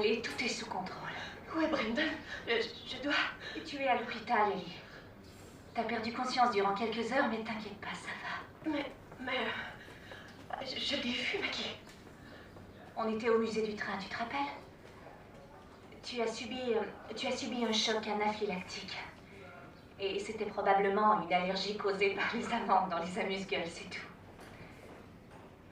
Allez, tout est sous contrôle. Où est Brendan? Je dois... Tu es à l'hôpital, Ellie. T'as perdu conscience durant quelques heures, mais t'inquiète pas, ça va. Mais... Je l'ai vu, Maggie. On était au musée du train, tu te rappelles? Tu as subi un choc anaphylactique. Et c'était probablement une allergie causée par les amandes dans les amuse-gueules, c'est tout.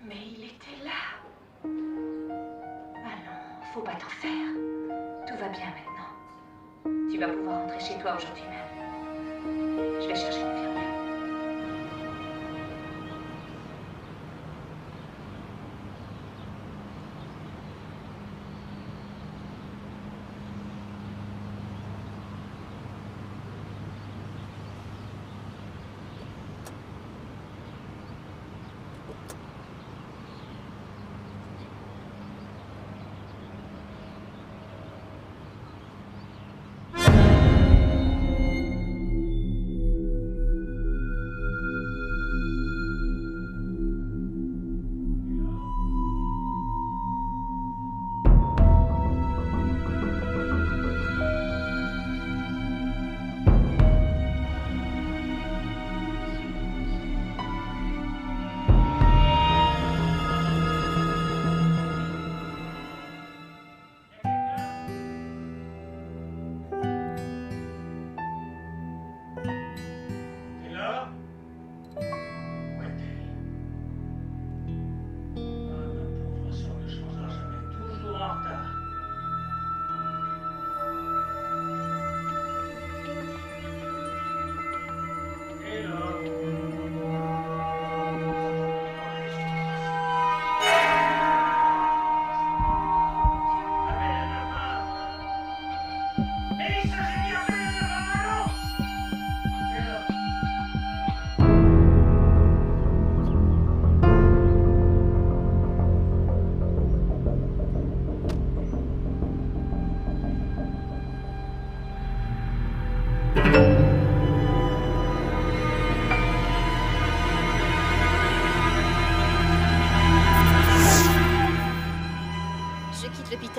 Mais il était là. Ah non, faut pas t'en faire. Tout va bien maintenant. Tu vas pouvoir rentrer chez toi aujourd'hui même. Je vais chercher une infirmière.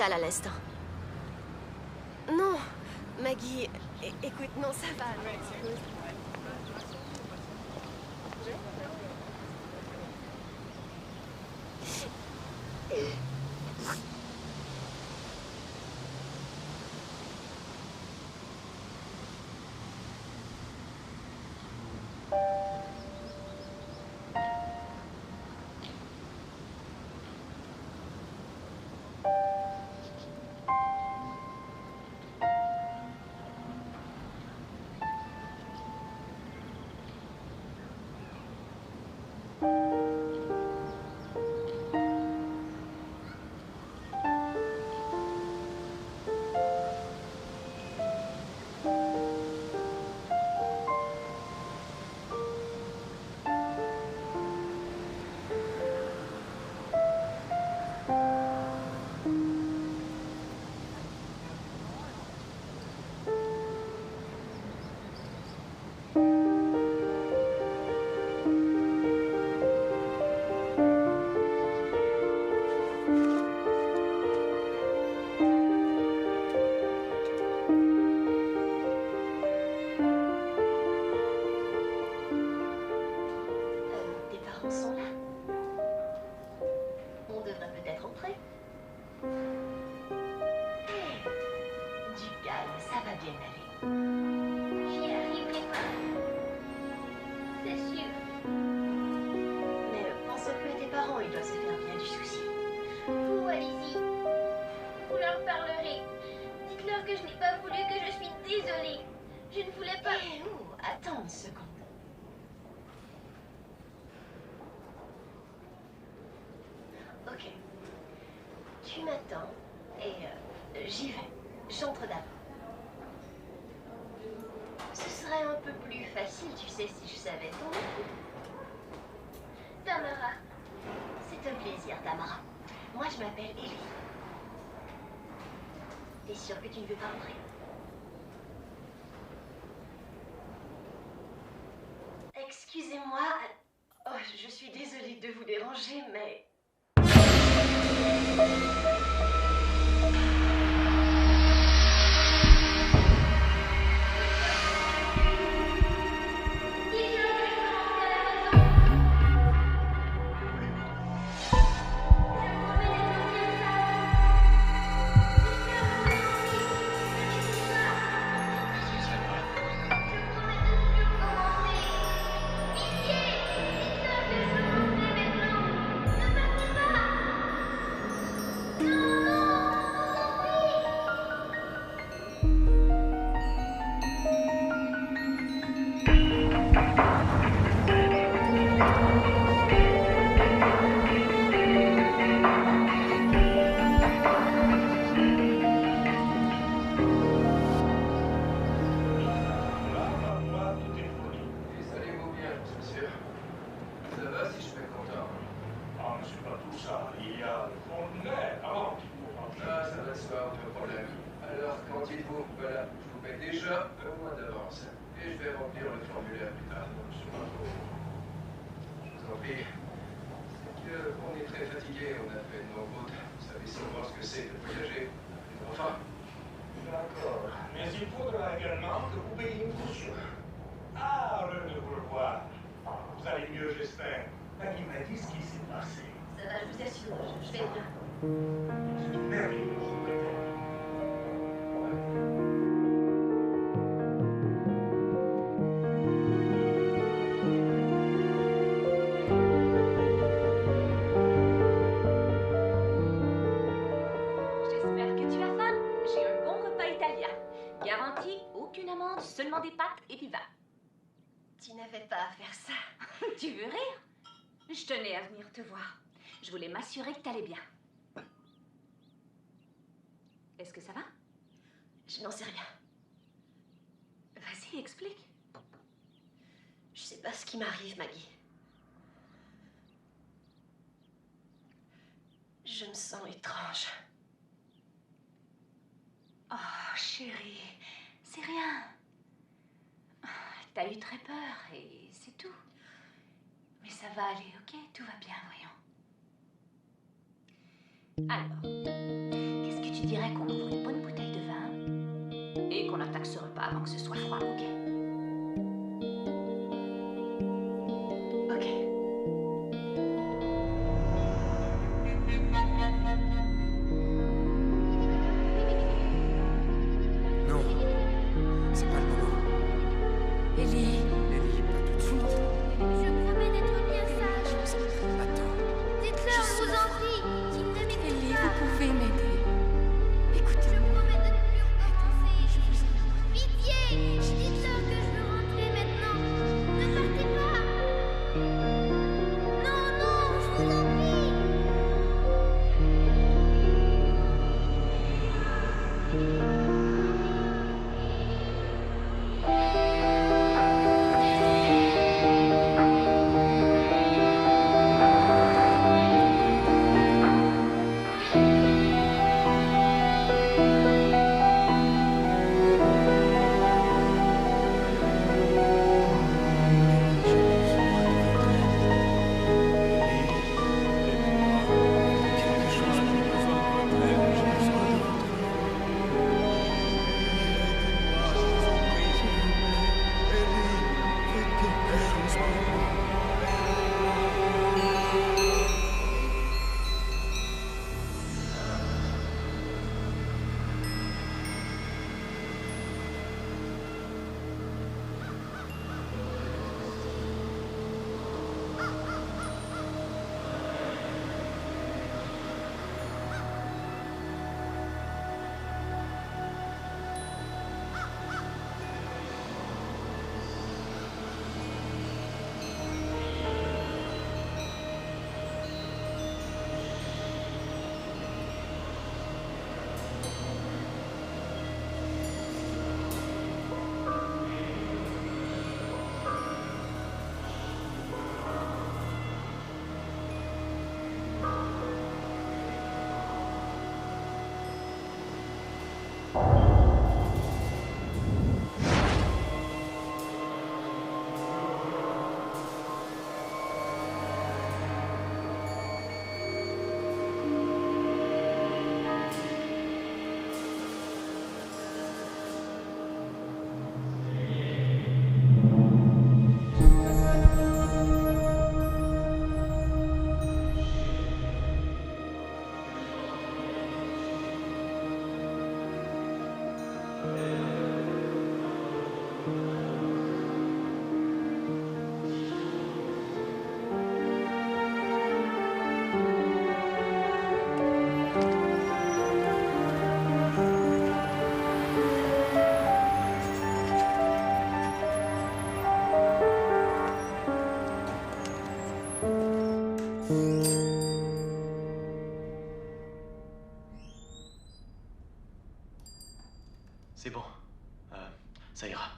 À l'instant. Non, Maggie, écoute, non, ça va. Tu m'attends et j'y vais. J'entre d'abord. Ce serait un peu plus facile, tu sais, si je savais ton nom. Tamara. C'est un plaisir, Tamara. Moi, je m'appelle Ellie. T'es sûre que tu ne veux pas entrer? Excusez-moi. Oh, je suis désolée de vous déranger, mais... problème. Alors, qu'en dites-vous? Voilà, je vous paye déjà un mois d'avance. Et je vais remplir le formulaire plus tard. Sur l'impôt. Je vous en prie. C'est qu'on est très fatigué, on a fait de nos routes. Vous savez sûrement ce que c'est de voyager. Enfin. D'accord. Mais il faudra également que vous payiez une caution. Ah, de vous revoir. Vous allez mieux, j'espère. Maggie m'a dit ce qui s'est passé. Ça va, je vous assure, je vais bien. C'est une merveilleuse nouvelle. J'espère que tu as faim. J'ai un bon repas italien. Garantie, aucune amande, seulement des pâtes et du vin. Tu n'avais pas à faire ça. Tu veux rire? Je tenais à venir te voir. Je voulais m'assurer que t'allais bien. Est-ce que ça va? Je n'en sais rien. Vas-y, explique. Je sais pas ce qui m'arrive, Maggie. Je me sens étrange. Oh, chérie, c'est rien. T'as eu très peur et c'est tout. Mais ça va aller, ok? Tout va bien, voyons. Alors, qu'est-ce que tu dirais qu'on ouvre une bonne bouteille de vin et qu'on attaque ce repas avant que ce soit froid, ok? Ok. Non, c'est pas le moment. Ellie, Ellie, pas tout de suite. Je promets d'être bien sage. Attends. Dites-leur, je vous en prie, qu'ils ne m'écoutent Ellie, pas. vous pouvez m'aider. Je Écoutez-moi. promets de ne plus recommencer. Pitié, dites-leur que je veux rentrer maintenant. Ne partez pas. Non, non, je vous en prie. C'est bon. Ça ira.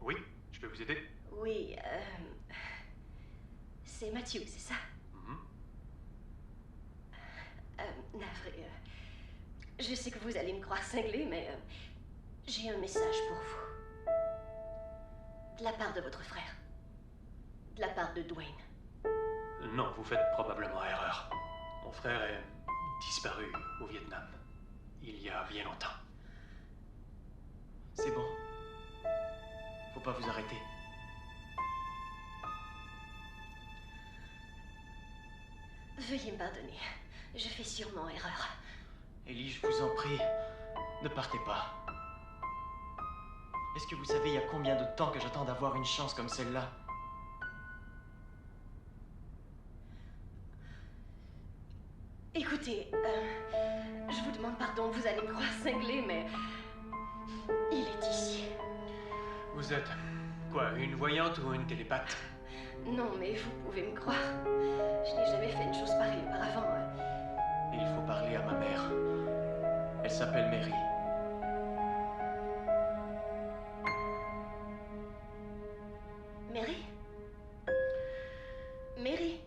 Oui, je peux vous aider? Oui, c'est Matthew, c'est ça? Navré. Je sais que vous allez me croire cinglée, mais j'ai un message pour vous. De la part de votre frère. De la part de Dwayne. Non, vous faites probablement erreur. Mon frère est disparu au Vietnam. Il y a bien longtemps. C'est bon. Faut pas vous arrêter. Veuillez me pardonner. Je fais sûrement erreur. Ellie, je vous en prie, ne partez pas. Est-ce que vous savez il y a combien de temps que j'attends d'avoir une chance comme celle-là? Écoutez, je vous demande pardon, vous allez me croire cinglée, mais il est ici. Vous êtes quoi, une voyante ou une télépathe? Non, mais vous pouvez me croire. Je n'ai jamais fait une chose pareille auparavant. Et il faut parler à ma mère. Elle s'appelle Mary. Mary? Mary?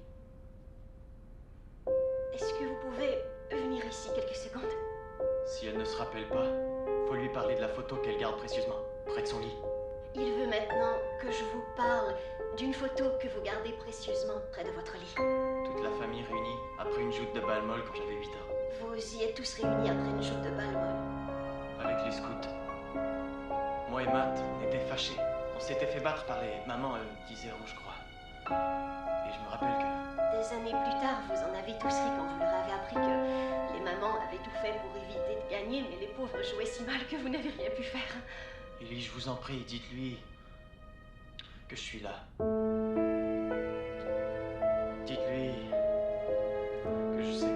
Est-ce que vous pouvez venir ici quelques secondes? Si elle ne se rappelle pas, faut lui parler de la photo qu'elle garde précieusement, près de son lit. Il veut maintenant que je vous parle d'une photo que vous gardez précieusement près de votre lit. Toute la famille réunie après une joute de balle molle quand j'avais 8 ans. Vous y êtes tous réunis après une joute de balle molle. Avec les scouts. Moi et Matt, on était fâchés. On s'était fait battre par les mamans 10 je crois. Et je me rappelle que... Des années plus tard, vous en avez tous ri quand vous leur avez appris que les mamans avaient tout fait pour éviter de gagner, mais les pauvres jouaient si mal que vous n'avez rien pu faire. Ellie, je vous en prie, dites-lui que je suis là. Dites-lui que je sais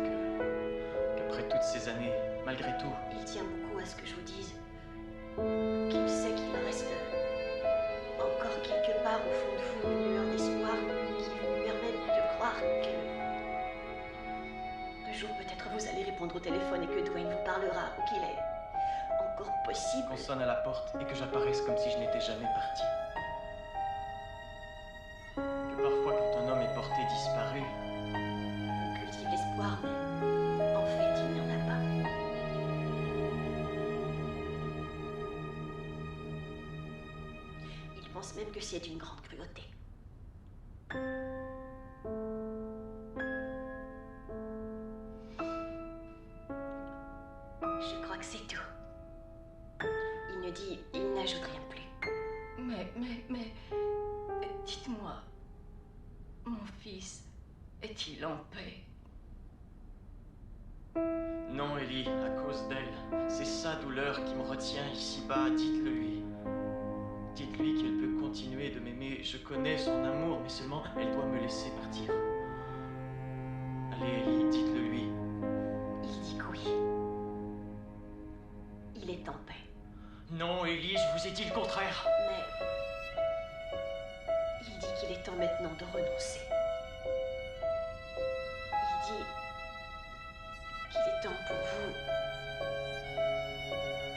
qu'après toutes ces années, malgré tout... Il tient beaucoup à ce que je vous dise. Qu'il sait qu'il reste encore quelque part au fond de vous une lueur d'espoir qui vous permet de croire que... Un jour, peut-être vous allez répondre au téléphone et que Dwayne vous parlera, ou qu'il est encore possible... Qu'on sonne à la porte et que j'apparaisse comme si je n'étais jamais parti. Que parfois, quand un homme est porté disparu... On cultive l'espoir, mais en fait, il n'y en a pas. Il pense même que c'est une grande cruauté. Je crois que c'est tout. Il n'ajoute rien plus. Mais, dites-moi, mon fils est-il en paix? Non, Ellie, à cause d'elle. C'est sa douleur qui me retient ici-bas, dites-le lui. Dites-lui qu'elle peut continuer de m'aimer. Je connais son amour, mais seulement elle doit me laisser partir. Allez, Ellie, dites-le lui. Il dit que oui. Il est en paix. Non, Ellie, je vous ai dit le contraire. Mais il dit qu'il est temps maintenant de renoncer. Il dit qu'il est temps pour vous,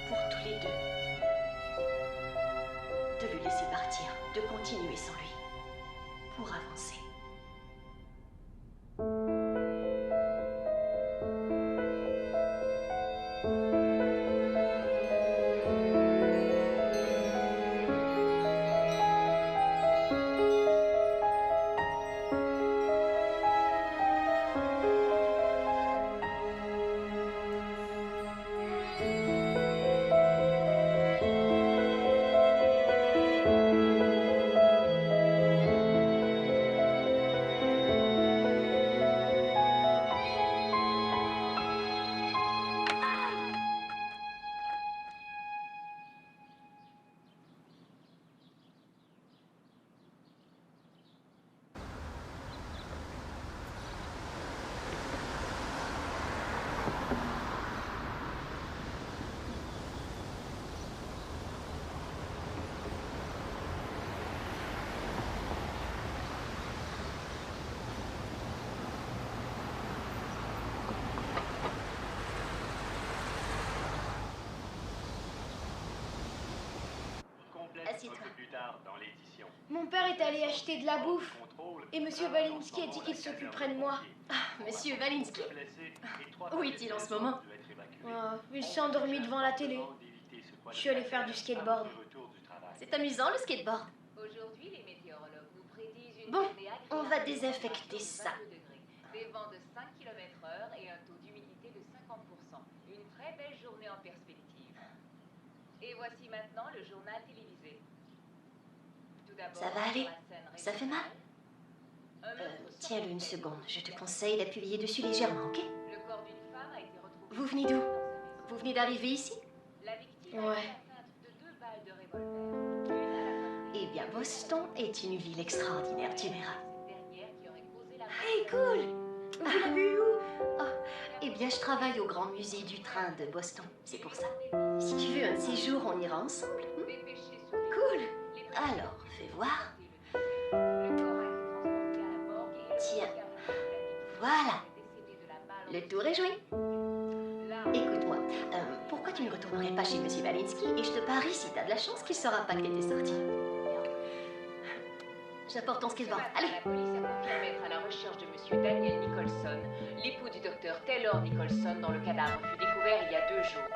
pour tous les deux, de le laisser partir, de continuer sans lui, pour avancer. Mon père est allé acheter de la bouffe. Et Monsieur Valinsky a dit qu'il s'occuperait de moi. Monsieur Valinsky? Où est-il en ce moment? Il s'est endormi devant la télé. Je suis allée faire du skateboard. C'est amusant le skateboard. Aujourd'hui, les météorologues nous prédisent une Bon, journée agréable on va de désinfecter ça. 22 degrés, des vents de 5 km/h et un taux d'humidité de 50%. Une très belle journée en perspective. Et voici maintenant le journal télévisé. Tout d'abord, Ça va aller? sur la scène Ça fait mal? régionale, Tiens-le une seconde. Je te conseille d'appuyer dessus légèrement, ok? le corps d'une femme a été retrouvé. Vous venez d'où? Vous venez d'arriver ici? La victime Ouais. a été atteinte de 2 balles de revolver. Une à la poitrine. Eh bien, Boston est une ville extraordinaire, tu verras. Cette dernière qui aurait causé la mort. Hey, cool! Vous l'avez eu où? Oh, eh bien, je travaille au Grand Musée du Train de Boston. C'est pour ça. Si tu veux un de ces jours, on ira ensemble. Dépêché sur les Cool! les Alors, fais voir. Le corps a été transporté à la morgue et Tiens. la victime Voilà. est décédée de la balle au Le tour est joué. Là, Écoute-moi, pourquoi tu ne retournerais pas chez Monsieur Valinsky et je te parie, si t'as de la chance, qu'il saura pas que t'étais sortie. J'apporte ton skateboard. Allez! la police a confirmé être à la recherche de monsieur Daniel Nicholson, l'époux du docteur Taylor Nicholson, dont le cadavre fut découvert il y a 2 jours.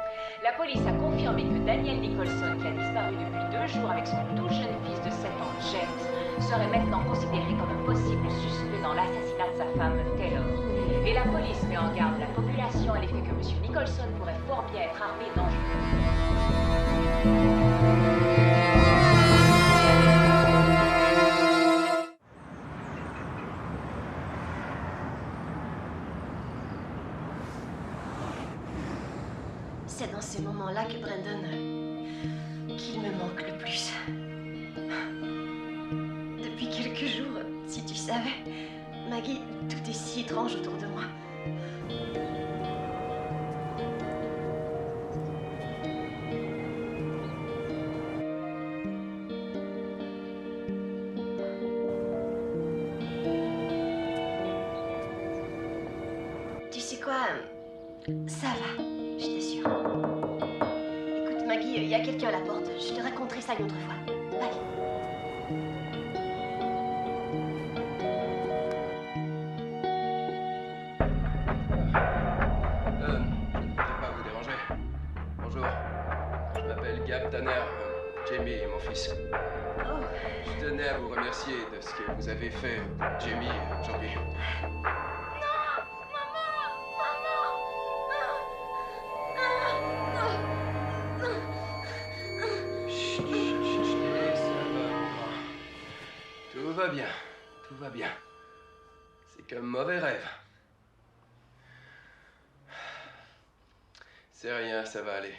La police a confirmé que Daniel Nicholson, qui a disparu depuis 2 jours avec son tout jeune fils de 7 ans, James, serait maintenant considéré comme un possible suspect dans l'assassinat de sa femme, Taylor. Et la police met en garde la population à l'effet que monsieur Nicholson pourrait fort bien être armé et dangereux. C'est dans ces moments-là que Brandon... qu'il me manque le plus. Depuis quelques jours, si tu savais, Maggie, tout est si étrange autour de moi. Tu sais quoi? Ça va, je t'assure. Écoute, Maggie, il y a quelqu'un à la porte. Je te raconterai ça une autre fois. Bye. Je ne voudrais pas vous déranger. Bonjour. Je m'appelle Gab Tanner. Jamie est mon fils. Oh, Je tenais à vous remercier de ce que vous avez fait pour Jamie aujourd'hui. Chut, chut, chut, chut, ça va, maman. Tout va bien, tout va bien. C'est qu'un mauvais rêve. C'est rien, ça va aller.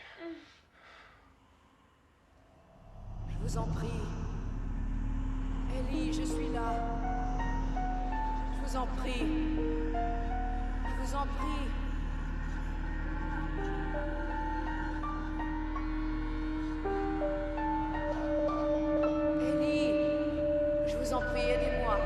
Je vous en prie. Ellie, je suis là. Je vous en prie. Je vous en prie. Ellie, je vous en prie, aidez-moi.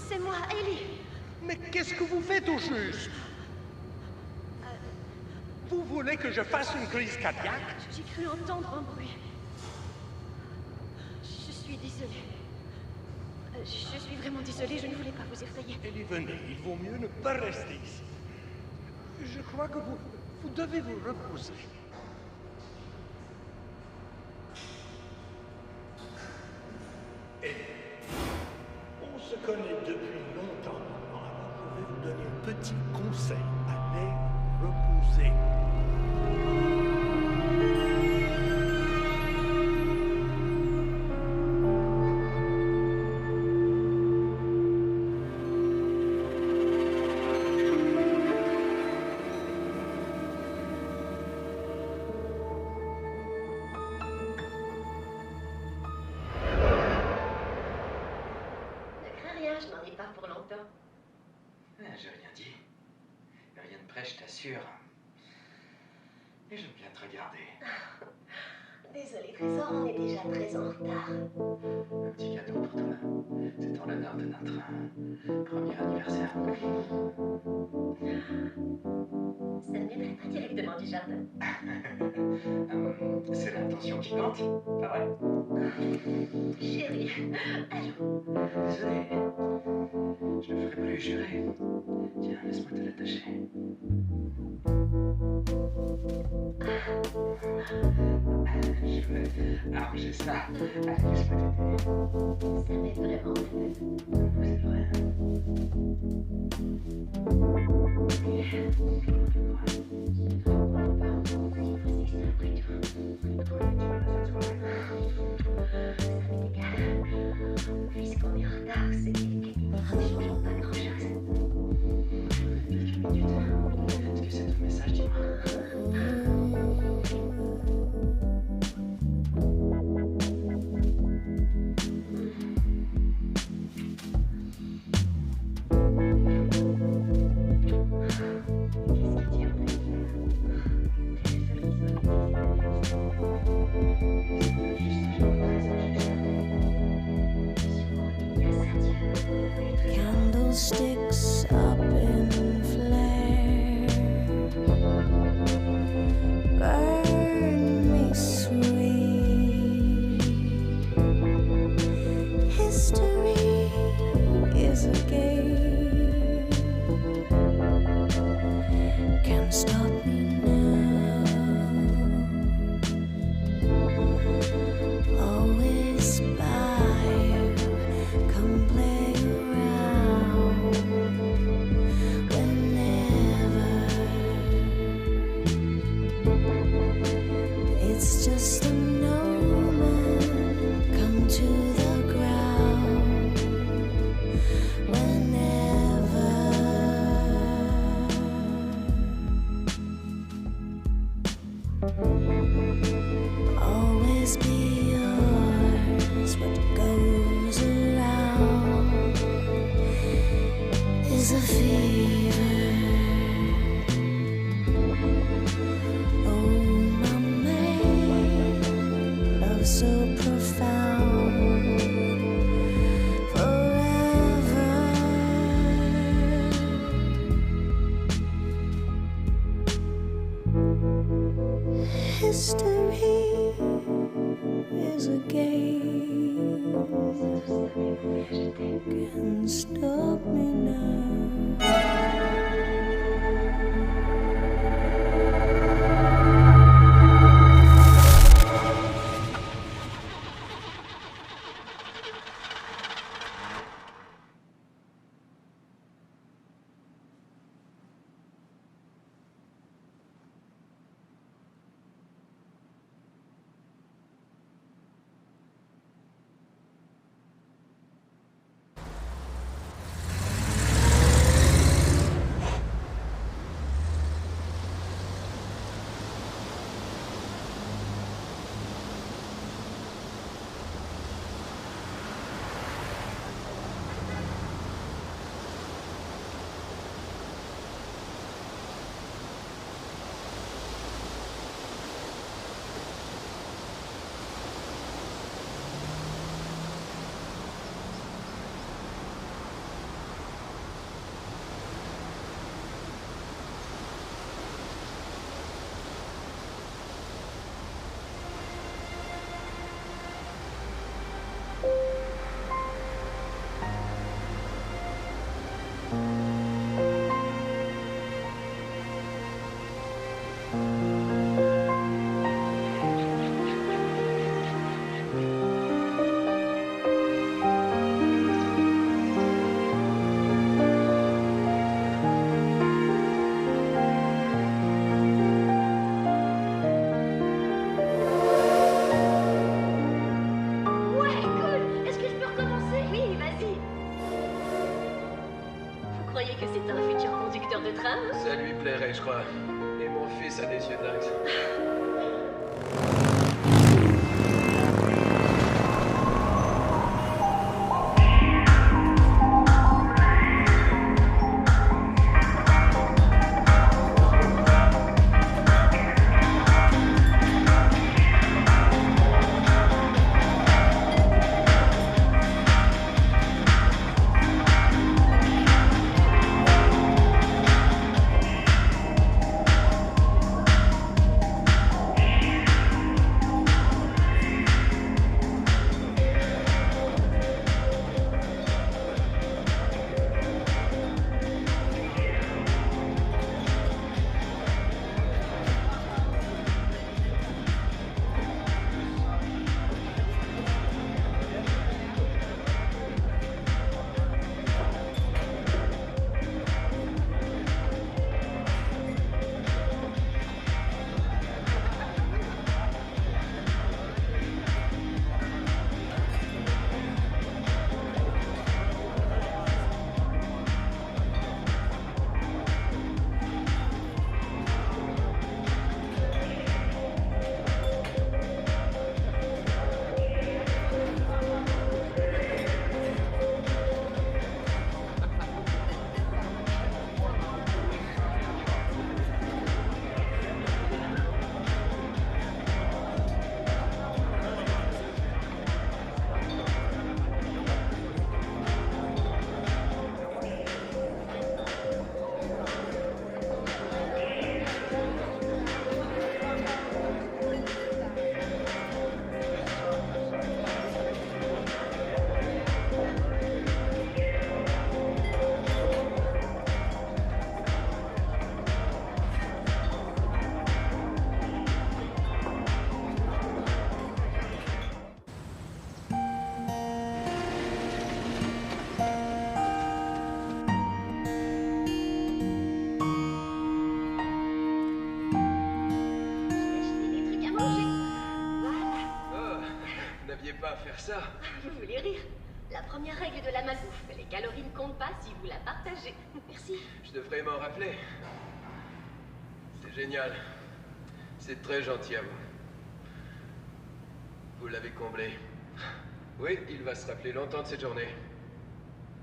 C'est moi, Ellie. Mais qu'est-ce que vous faites au juste? Vous voulez que je fasse une crise cardiaque? J'ai cru entendre un bruit. Je suis désolée. Je suis vraiment désolée, je ne voulais pas vous effrayer. Ellie, venez, il vaut mieux ne pas rester ici. Je crois que vous devez vous reposer. On se connaît depuis longtemps maintenant, alors je vais vous donner un petit conseil. Allez reposer. Je n'en ai pas pour longtemps. J'ai rien dit. Rien de près, je t'assure. Et j'aime bien te regarder. Désolée, Trésor, on est déjà très en retard. Un petit cadeau pour toi. C'est en l'honneur de notre premier anniversaire. Ça ne viendrait pas directement du jardin. C'est l'intention qui compte, pas vrai? Chérie, allons. Désolé. Je ne ferai plus jurer. Tiens, laisse-moi te l'attacher. Je vais arranger ça. Allez, laisse-moi t'aider. Ça m'aide vraiment. C'est vrai. Puisqu'on est en retard, c'est quelques minutes, ça ne change pas grand-chose. Quelques minutes. Est-ce que c'est ton message, dis-moi? Candlesticks up in flare, burn me sweet. History is a game, can't stop me now. Always by you, come play around whenever. It's just a moment, come to the ground whenever. Always be yours, what goes around is a fever. Oh, my man, love so profound, forever. History is a game, can't stop me now. hein? Ça lui plairait, je crois. Et mon fils a des yeux dingues. Pas à faire ça. Vous voulez rire? La première règle de la malbouffe, les calories ne comptent pas si vous la partagez. Merci. Je devrais m'en rappeler. C'est génial. C'est très gentil à vous. Vous l'avez comblé. Oui, il va se rappeler longtemps de cette journée.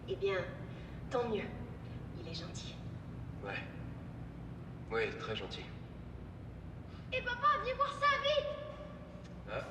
Eh bien, tant mieux. Il est gentil. Ouais. Oui, très gentil. Et papa, viens voir ça, vite! Ah.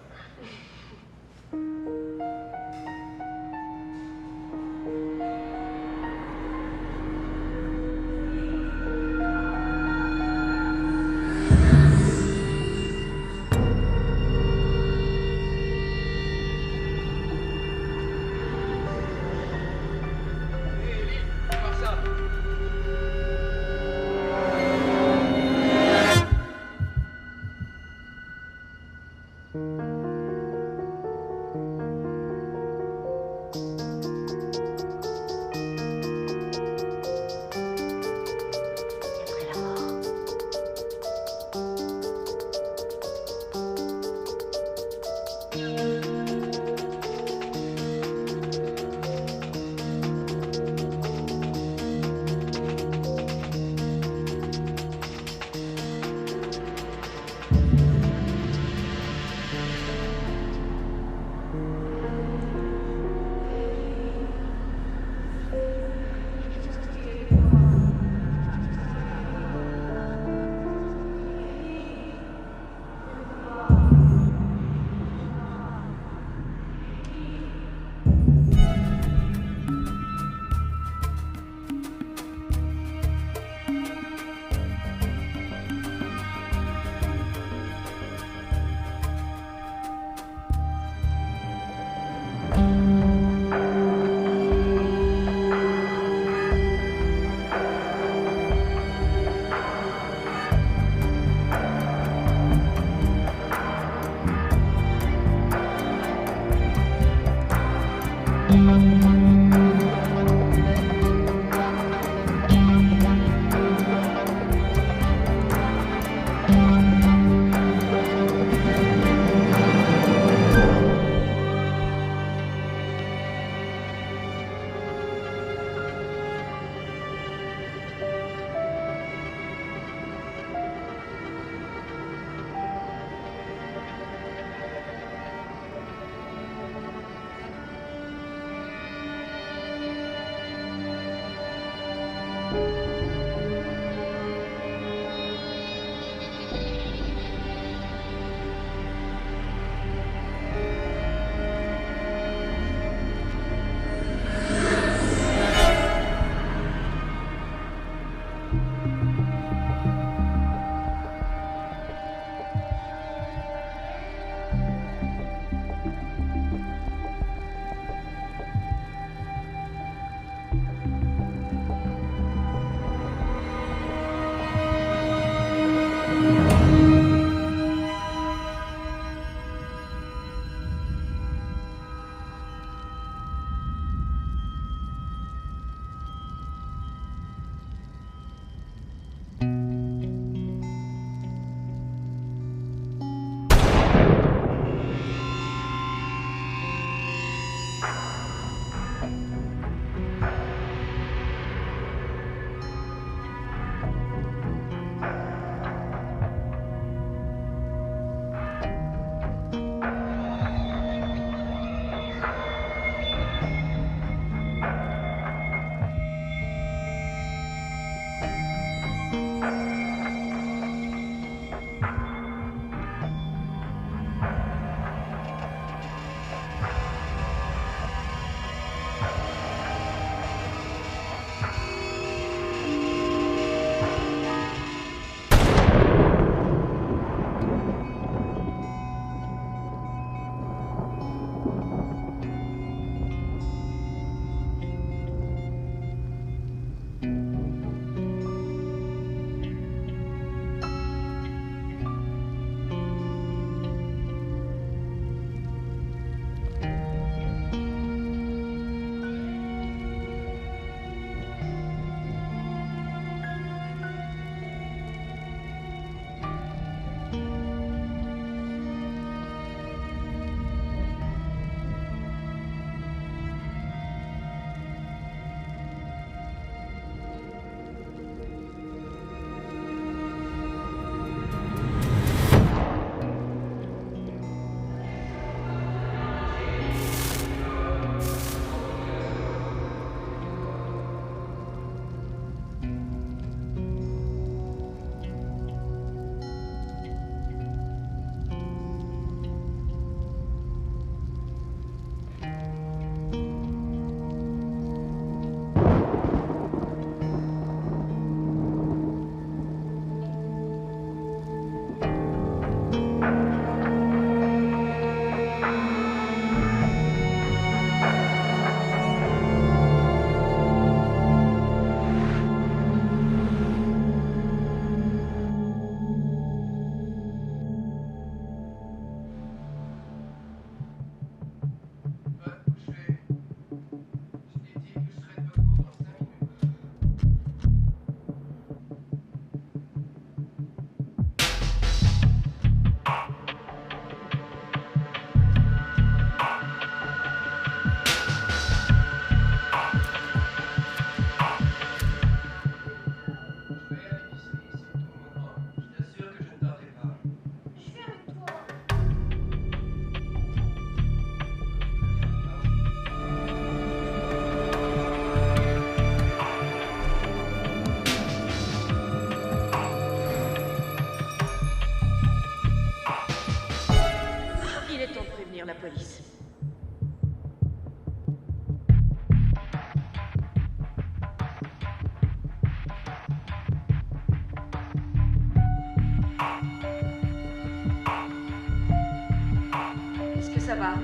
va?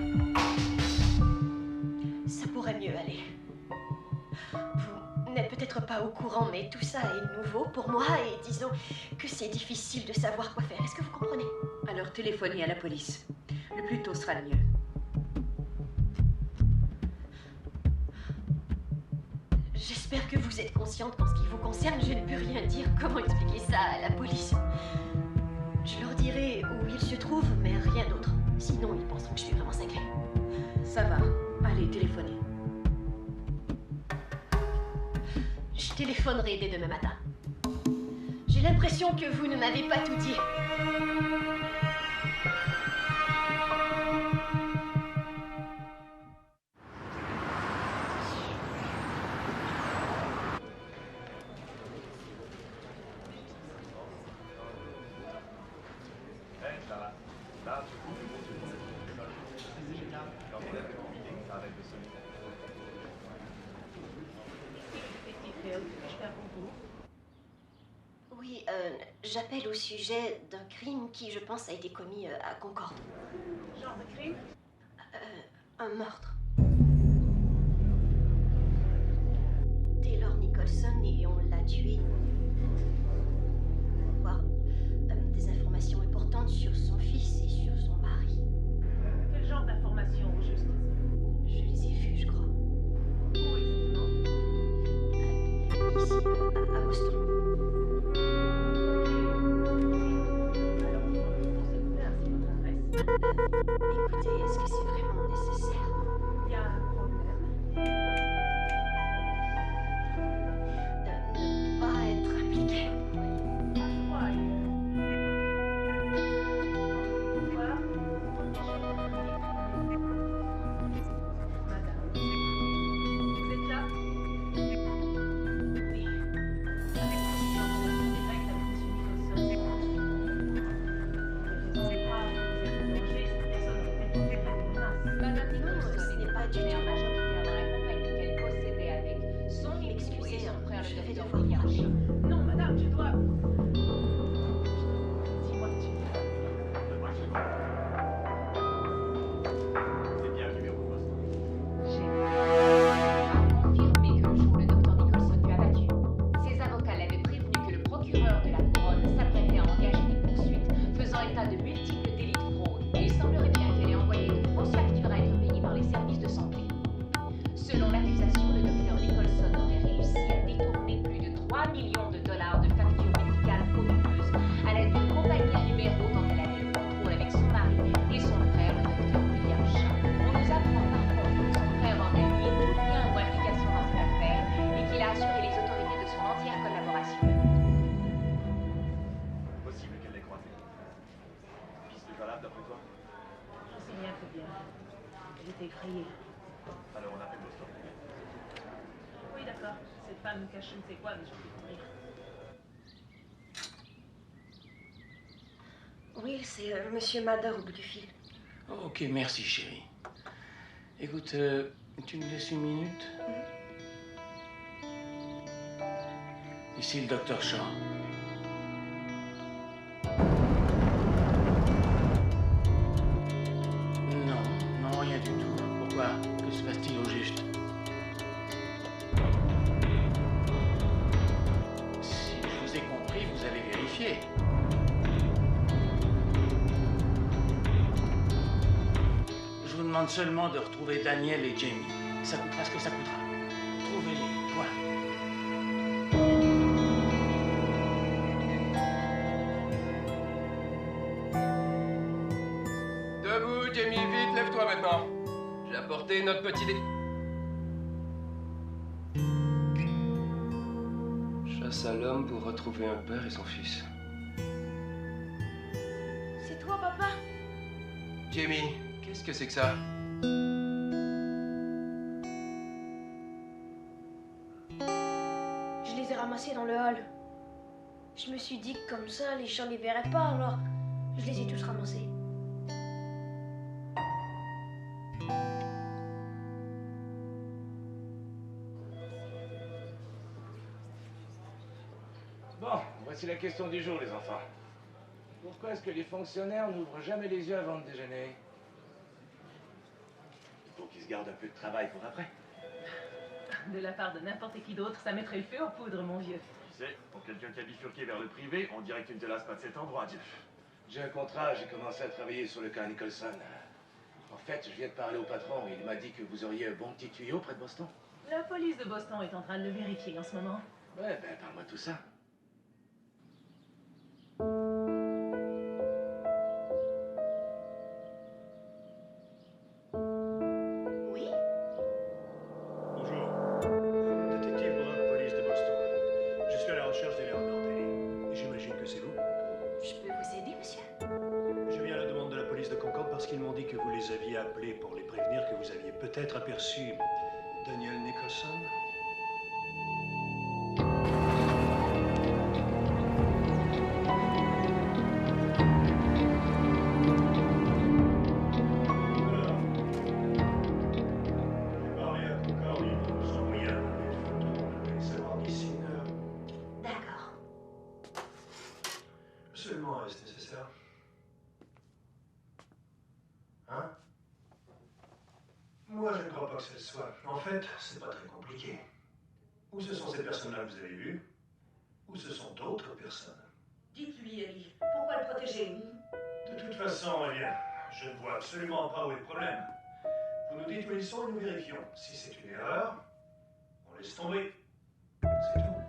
Ça pourrait mieux aller. Vous n'êtes peut-être pas au courant, mais tout ça est nouveau pour moi et disons que c'est difficile de savoir quoi faire. Est-ce que vous comprenez? Alors téléphonez à la police. Le plus tôt sera le mieux. J'espère que vous êtes consciente qu'en ce qui vous concerne, je ne peux rien dire. Comment expliquer ça à la police? Je leur dirai où ils se trouvent, mais rien d'autre. Sinon, ils penseront que je suis vraiment cinglée. Ça va. Allez, téléphonez. Je téléphonerai dès demain matin. J'ai l'impression que vous ne m'avez pas tout dit. Oui, j'appelle au sujet d'un crime qui, je pense, a été commis à Concorde. Genre de crime? Un meurtre. Taylor Nicholson et on l'a tué. Voir des informations importantes sur son fils et sur son mari. Quel genre d'informations, au juste? Je les ai vues, je crois. Où exactement? Ici, à Boston. Écoutez, est-ce que c'est vraiment nécessaire? Il y a un problème. Ne pas être impliqué. Pourquoi? Madame, vous êtes là? Oui. Avec précision, vous avez direct avec M. Nicholson. Madame Nicholson ce n'est pas du partenaire tout. majoritaire dans la compagnie qu'elle possédait avec son époux et son frère je vais le docteur devoir William marcher. Shaw. Non, madame, je dois... Dis-moi que tu... C'est bien le numéro de poste. A confirmé que le jour où le docteur Nicholson fut abattu, ses avocats l'avaient prévenu que le procureur de la couronne s'apprêtait à engager des poursuites faisant état de multiples délits de fraude. Et il semblerait bien qu'elle ait envoyé de fausses factures à être payées par les services de santé. Selon l'accusation, le docteur Nicholson aurait réussi à détourner plus de 3 millions de dollars de factures médicales frauduleuses à l'aide d'une compagnie à numéro dont elle avait le contrôle avec son mari et son frère, le docteur William Shaw. On nous apprend par contre que son frère en a nié tout lien ou implication dans cette affaire et qu'il a assuré les autorités de son entière collaboration. Possible qu'elle l'ait croisé. Piste valable d'après toi? Je sais rien, très bien. J'étais effrayée. Alors on appelle Boston. Oui, d'accord. Cette femme me cache je ne sais quoi, mais je peux courir. Oui, c'est Monsieur Madder au bout du fil. Ok, merci chérie. Écoute, tu me laisses une minute? Ici le docteur Shaw. Non, rien du tout. Pourquoi? Que se passe-t-il au juste? Si je vous ai compris, vous avez vérifié. Je vous demande seulement de retrouver Daniel et Jamie. Ça coûtera ce que ça coûtera. Trouvez-les, point. Debout, Jamie, vite, lève-toi maintenant. J'ai apporté notre petit Chasse à l'homme pour retrouver un père et son fils. C'est toi, papa? Jamie, qu'est-ce que c'est que ça? Je les ai ramassés dans le hall. Je me suis dit que comme ça, les gens les verraient pas, alors je les ai tous ramassés. Bon, voici la question du jour, les enfants. Pourquoi est-ce que les fonctionnaires n'ouvrent jamais les yeux avant de déjeuner? se garde un peu de travail pour après. De la part de n'importe qui d'autre, ça mettrait le feu aux poudres, mon vieux. Tu sais, pour quelqu'un qui a bifurqué vers le privé, on dirait que tu ne te lasses pas de cet endroit, Jeff. J'ai un contrat, j'ai commencé à travailler sur le cas Nicholson. En fait, je viens de parler au patron, il m'a dit que vous auriez un bon petit tuyau près de Boston. La police de Boston est en train de le vérifier en ce moment. Ouais, ben parle-moi de tout ça. Oui? Bonjour. Détective Brun, police de Boston. Je suis à la recherche d'Eleanor Daly. J'imagine que c'est vous. Je peux vous aider, monsieur? Je viens à la demande de la police de Concorde parce qu'ils m'ont dit que vous les aviez appelés pour les prévenir que vous aviez peut-être aperçu Daniel Nicholson. Seulement est-ce nécessaire? Hein? Moi, je ne crois pas que ce le soit. En fait, c'est pas très compliqué. Ou ce sont ces personnes-là que vous avez vues, ou ce sont d'autres personnes. Dites-lui, Ellie, pourquoi le protéger? De toute façon, eh bien, je ne vois absolument pas où est le problème. Vous nous dites où ils sont et nous vérifions. Si c'est une erreur, on laisse tomber. C'est tout.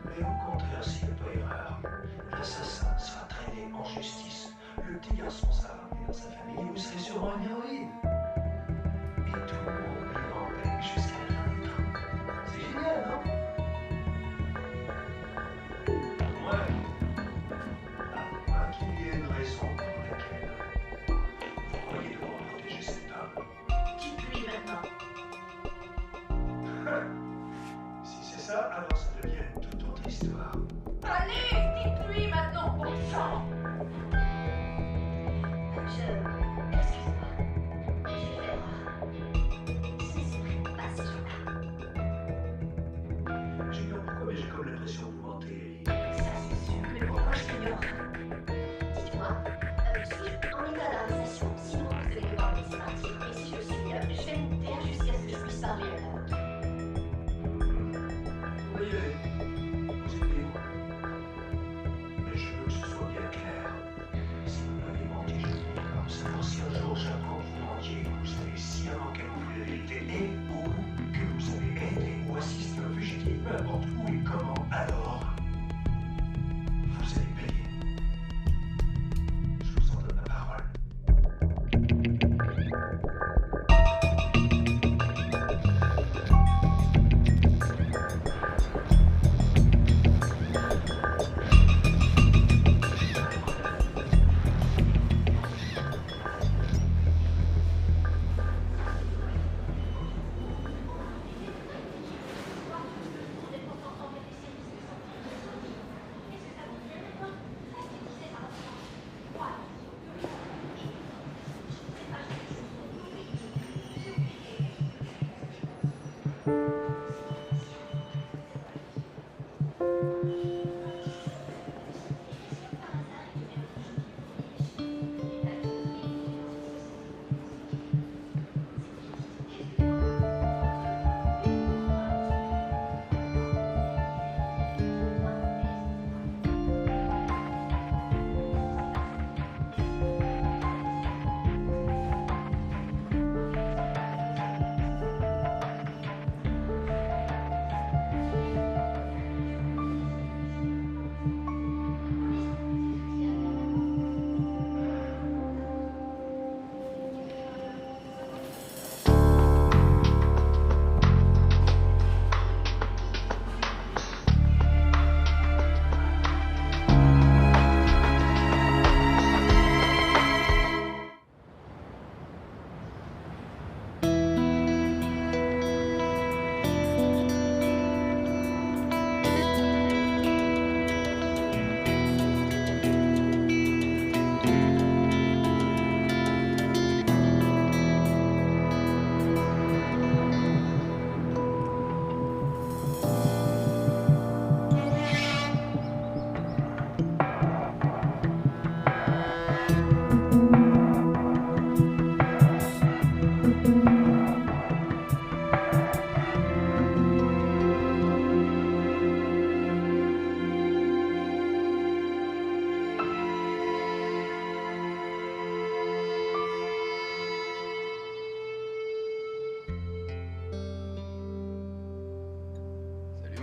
Mais au contraire, s'il n'y a pas erreur, l'assassin sera traîné en justice. Le petit garçon sera ramené dans sa famille et vous serez sûrement une héroïne. Et tout le monde vivra en paix jusqu'à la fin des temps. C'est génial, non? À moins qu'il y ait une raison pour laquelle vous croyez devoir protéger cet homme. Dites-lui maintenant. Si c'est ça, alors ça devient une toute autre histoire. Allez, dites-lui maintenant, bon sang! Excuse-moi.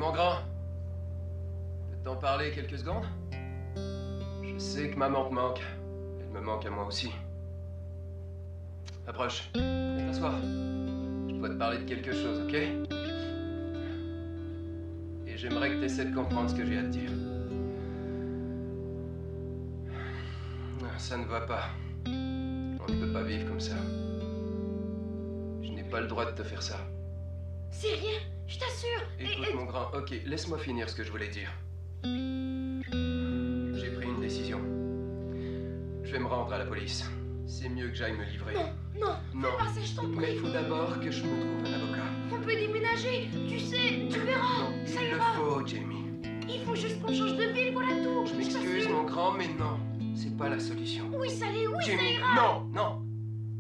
mon grand. Je peux t'en parler quelques secondes? Je sais que maman te manque. Elle me manque à moi aussi. Approche. Viens t'asseoir. Je dois te parler de quelque chose, ok? Et j'aimerais que tu essaies de comprendre ce que j'ai à te dire. Ça ne va pas. On ne peut pas vivre comme ça. Je n'ai pas le droit de te faire ça. C'est rien, je t'assure. Écoute, mon grand, ok, laisse-moi finir ce que je voulais dire. J'ai pris une décision. Je vais me rendre à la police. C'est mieux que j'aille me livrer. Non, fais pas ça, je t'en prie. Mais il faut d'abord que je me trouve un avocat. On peut déménager, tu sais, tu verras. Non, ça il ira. le faut, Jamie. Il faut juste qu'on change de ville, voilà tout. Je m'excuse, mon grand, mais non. C'est pas la solution. Oui, ça l'est, oui, Jamie, ça ira. non, non.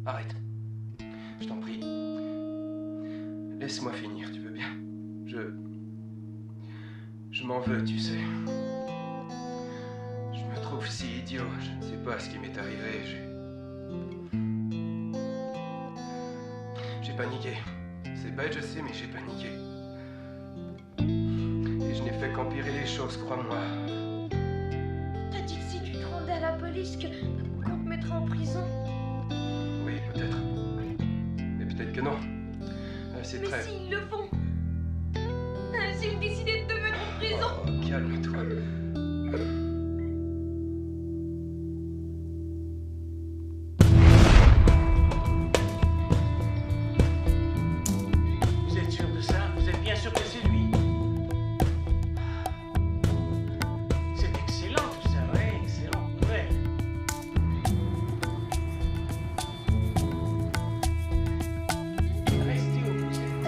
Arrête. Je t'en prie. Laisse-moi finir, tu veux bien? Je m'en veux, tu sais. Je me trouve si idiot. Je ne sais pas ce qui m'est arrivé. J'ai paniqué. C'est bête, je sais, mais j'ai paniqué. Et je n'ai fait qu'empirer les choses, crois-moi. T'as dit que si tu te rendais à la police, qu'on te mettrait en prison. Oui, peut-être. Mais peut-être que non. C'est Mais très... s'ils le font, s'ils décidaient de te mettre en prison. Oh, calme-toi. Vous êtes sûr de ça? Vous êtes bien sûr que c'est lui? C'est excellent tout ça, ouais, excellent. Ouais. Restez où vous êtes.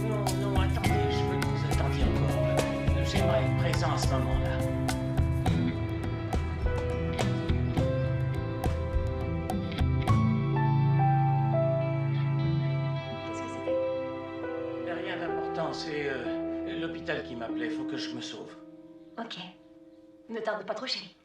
Non, attendez, je veux que vous attendiez encore. J'aimerais être présent à ce moment-là. Qu'est-ce que c'était? Rien d'important, c'est l'hôpital qui m'appelait, faut que je me sauve. Ok. Ne tarde pas trop, chérie.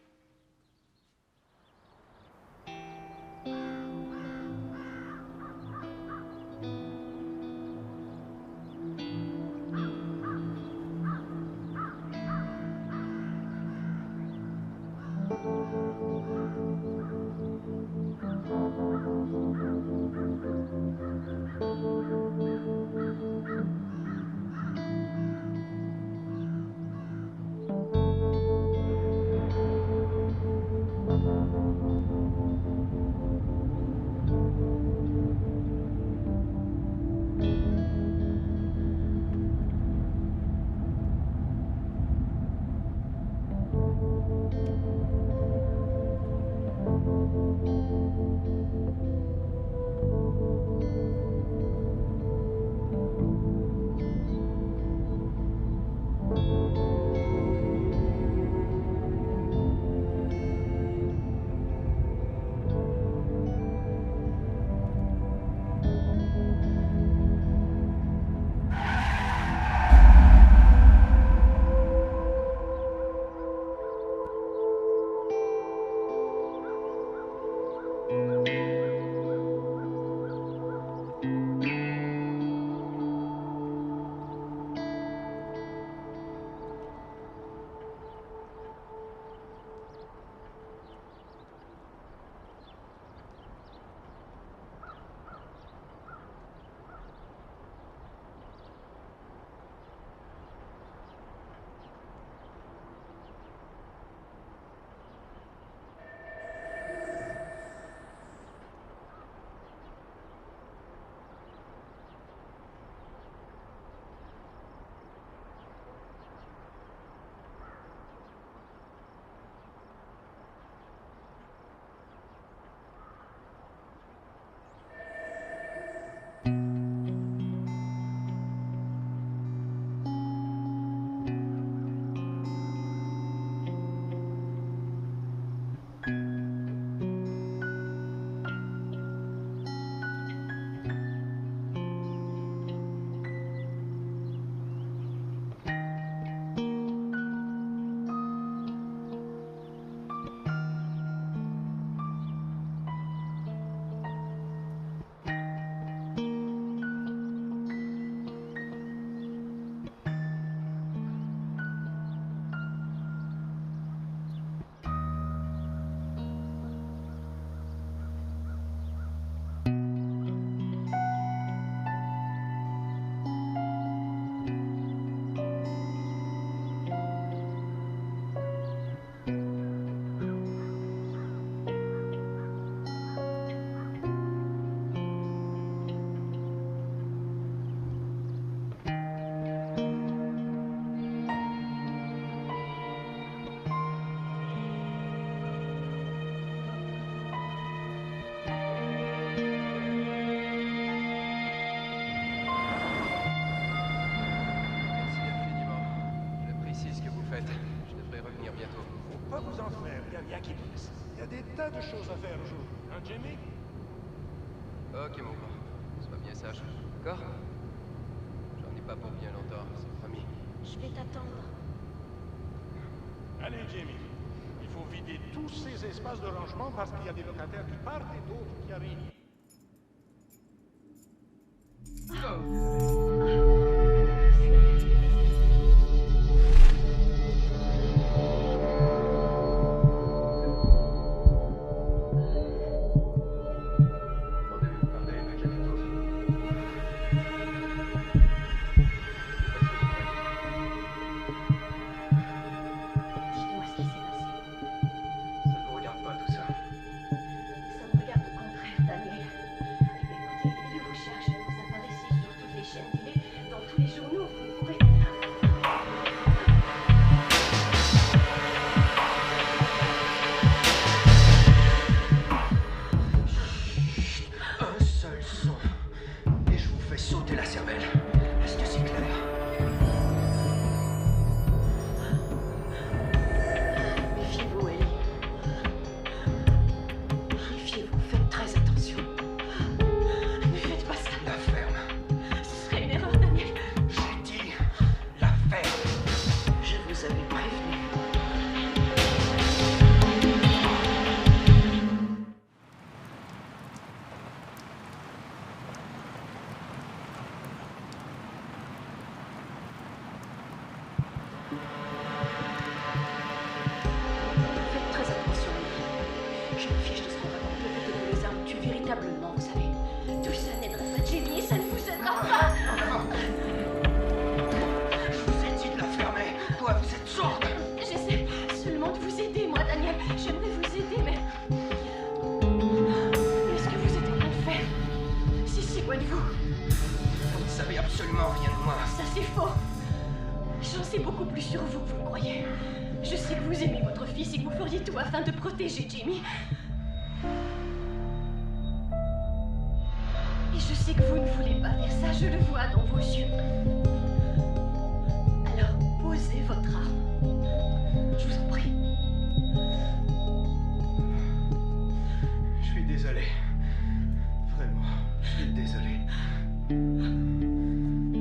pas vous en faire, il n'y a rien qui presse. Il y a des tas de choses à faire aujourd'hui, hein, Jamie? Ok, mon grand. Sois bien sage. D'accord? J'en ai pas pour bien longtemps, c'est promis. Je vais t'attendre. Allez, Jamie. Il faut vider tous ces espaces de rangement parce qu'il y a des locataires qui partent et d'autres qui arrivent. Afin de protéger Jamie. Et je sais que vous ne voulez pas faire ça, je le vois dans vos yeux. Alors, posez votre arme. Je vous en prie. Je suis désolé. Vraiment, je suis désolé.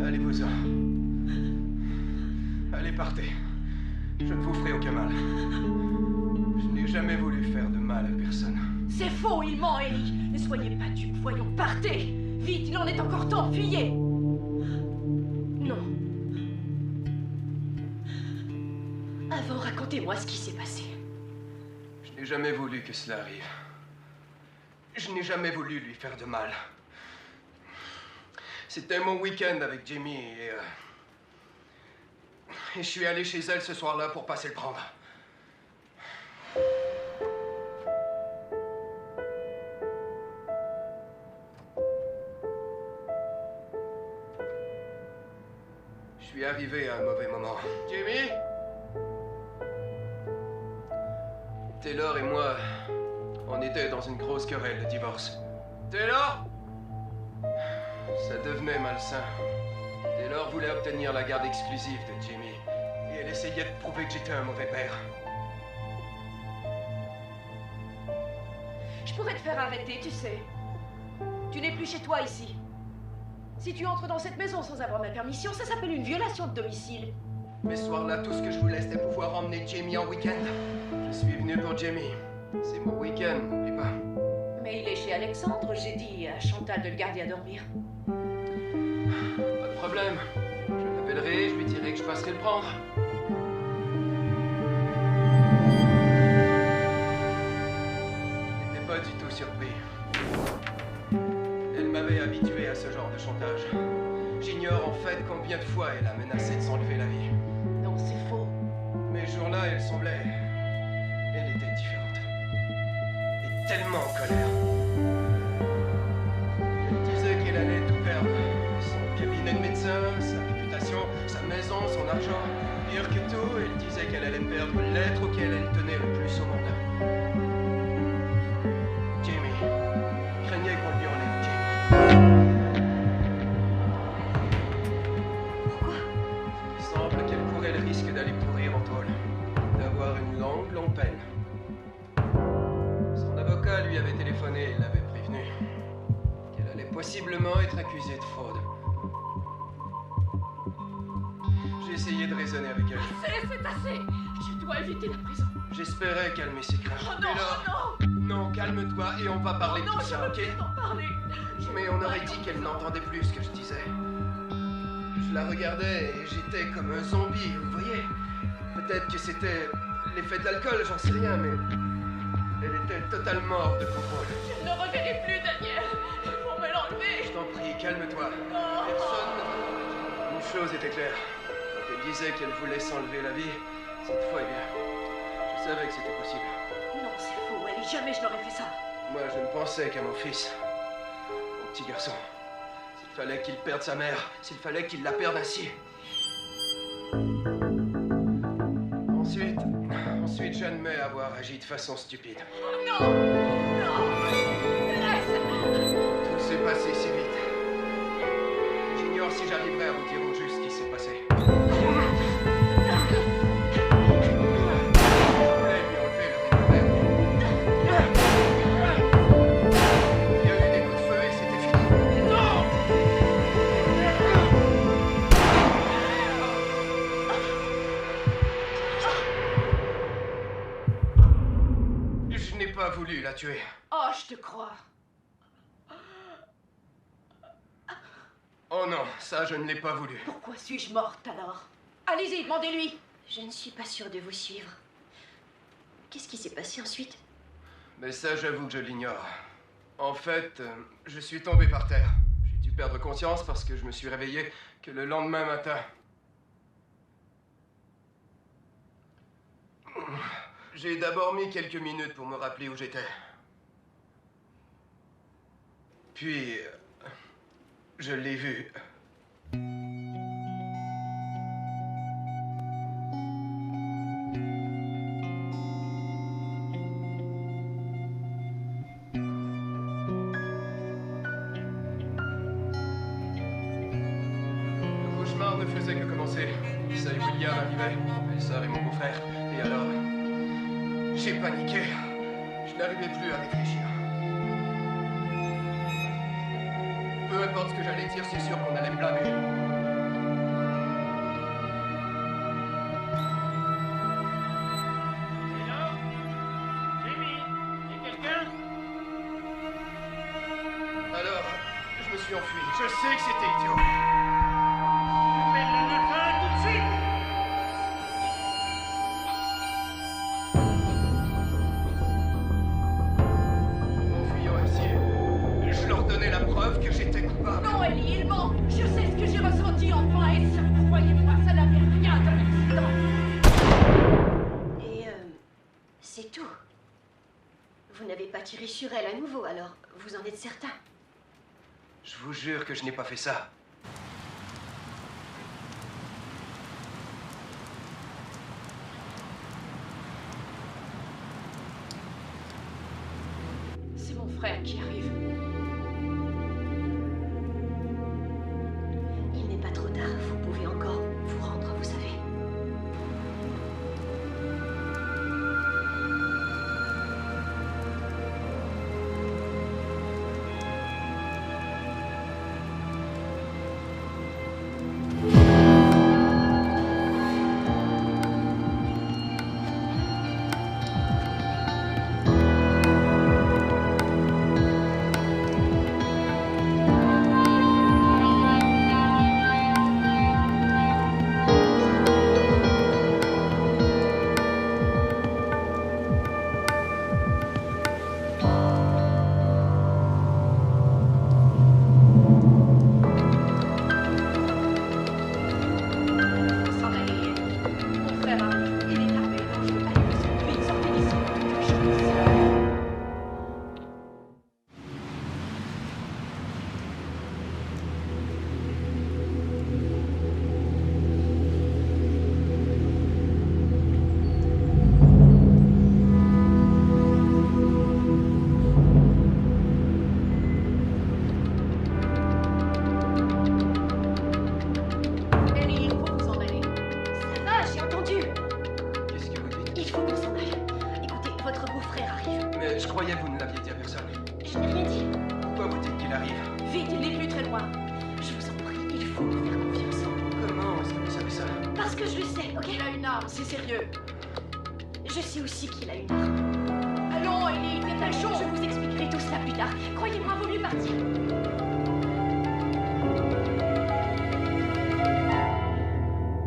Allez-vous-en. Allez, partez. Je ne vous ferai aucun mal. Je n'ai jamais voulu faire de mal à personne. C'est faux, il ment, Ellie. Ne soyez pas dupe, voyons, partez. Vite, il en est encore temps, fuyez. Non. Avant, racontez-moi ce qui s'est passé. Je n'ai jamais voulu que cela arrive. Je n'ai jamais voulu lui faire de mal. C'était mon week-end avec Jamie et je suis allé chez elle ce soir-là pour passer le prendre. Je suis arrivé à un mauvais moment. Jamie? Taylor et moi, on était dans une grosse querelle de divorce. Taylor? Ça devenait malsain. Taylor voulait obtenir la garde exclusive de Jamie. Et elle essayait de prouver que j'étais un mauvais père. Je pourrais te faire arrêter, tu sais. Tu n'es plus chez toi ici. Si tu entres dans cette maison sans avoir ma permission, ça s'appelle une violation de domicile. Mais ce soir-là, tout ce que je voulais, c'était pouvoir emmener Jamie en week-end. Je suis venu pour Jamie. C'est mon week-end, n'oublie pas. Mais il est chez Alexandre, j'ai dit à Chantal de le garder à dormir. Pas de problème. Je l'appellerai, je lui dirai que je passerai le prendre. Je n'étais pas du tout surpris. Elle m'avait habitué à ce genre de chantage. J'ignore en fait combien de fois elle a menacé de s'enlever la vie. Non, c'est faux. Mais ce jour-là, elle semblait... Elle était différente. Et tellement en colère. Elle disait qu'elle allait tout perdre. Son cabinet de médecin, sa réputation, sa maison, son argent. Pire que tout, elle disait qu'elle allait perdre l'être auquel elle tenait le plus au monde. Jamie. Craignait qu'on lui enlève Jamie. Il semble qu'elle courait le risque d'aller pourrir en tôle, d'avoir une longue peine. possiblement être accusée de fraude. J'ai essayé de raisonner avec elle. C'est assez. Je dois éviter la prison. J'espérais calmer ses craintes. Oh non, Mais là, oh non. non, calme-toi et on va parler Oh de non, tout ça, ok? je veux plus en parler. Mais on aurait dit qu'elle n'entendait plus ce que je disais. Je la regardais et j'étais comme un zombie, vous voyez? Peut-être que c'était l'effet de l'alcool, j'en sais rien, mais elle était totalement hors de contrôle. Je ne le reverrai plus, Daniel. Ils vont me l'enlever. Je t'en prie, calme-toi. Oh. Personne ne... Une chose était claire. Quand elle disait qu'elle voulait s'enlever la vie, cette fois, eh bien, je savais que c'était possible. Non, c'est faux, Ellie. Jamais je n'aurais fait ça. Moi, je ne pensais qu'à mon fils. Mon petit garçon. S'il fallait qu'il perde sa mère, s'il fallait qu'il la perde ainsi. Ensuite, j'admets avoir agi de façon stupide. Oh non! Non! Laisse! Tout s'est passé si vite. J'ignore si j'arriverai à vous dire au juste ce qui s'est passé. Voulu la tuer. Oh, je te crois. Oh non, ça je ne l'ai pas voulu. Pourquoi suis-je morte alors? Allez-y, demandez-lui. Je ne suis pas sûre de vous suivre. Qu'est-ce qui s'est passé ensuite? Mais ça, j'avoue que je l'ignore. En fait, je suis tombé par terre. J'ai dû perdre conscience parce que je me suis réveillé que le lendemain matin. J'ai d'abord mis quelques minutes pour me rappeler où j'étais. Puis, je l'ai vu. Le cauchemar ne faisait que commencer. Lisa et William arrivaient, mes sœurs et mon beau-frère. Et alors... j'ai paniqué. Je n'arrivais plus à réfléchir. Peu importe ce que j'allais dire, c'est sûr qu'on allait me blâmer. Taylor? Jamie? Y'a quelqu'un? Alors, je me suis enfui. Je sais que c'était idiot. Appelle le 911 tout de suite! La preuve que j'étais coupable. Non, Ellie, il ment. Je sais ce que j'ai ressenti enfin et ça, croyez-moi, ça n'avait rien de l'accident. Et c'est tout. Vous n'avez pas tiré sur elle à nouveau, alors vous en êtes certain? Je vous jure que je n'ai pas fait ça. C'est mon frère qui arrive. Trop tard, vous pouvez encore vous rendre, vous savez. moi. Je vous en prie, il faut me faire confiance. Comment est-ce que vous savez ça? Parce que je le sais, ok? Il a une arme, c'est sérieux. Je sais aussi qu'il a une arme. Allons, Ellie, dépêchons. Je vous expliquerai tout cela plus tard. Croyez-moi, vaut mieux partir.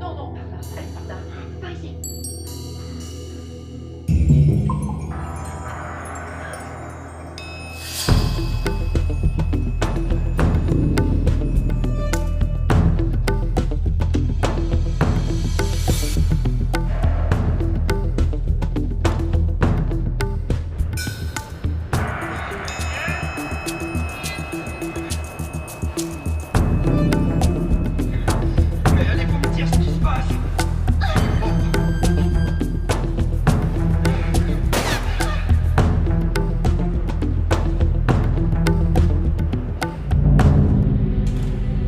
Non, non, par là. Allez, par là. Par ici. Mais allez-vous me dire ce qui se passe?